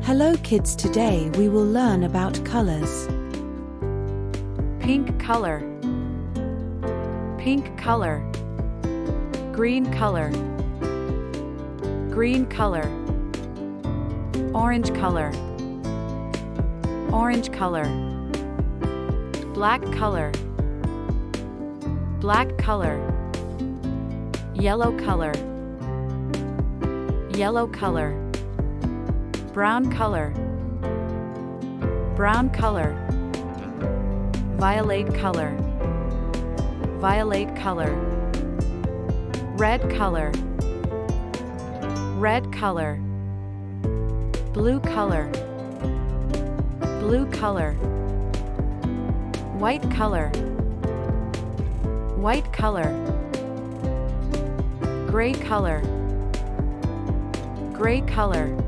Hello kids, today we will learn about colors. Pink color, pink color. Green color, green color. Orange color, orange color. Black color, black color. Yellow color, yellow color. Brown color, brown color. Violet color, violet color. Red color, red color. Blue color, blue color. White color, white color. Gray color, gray color.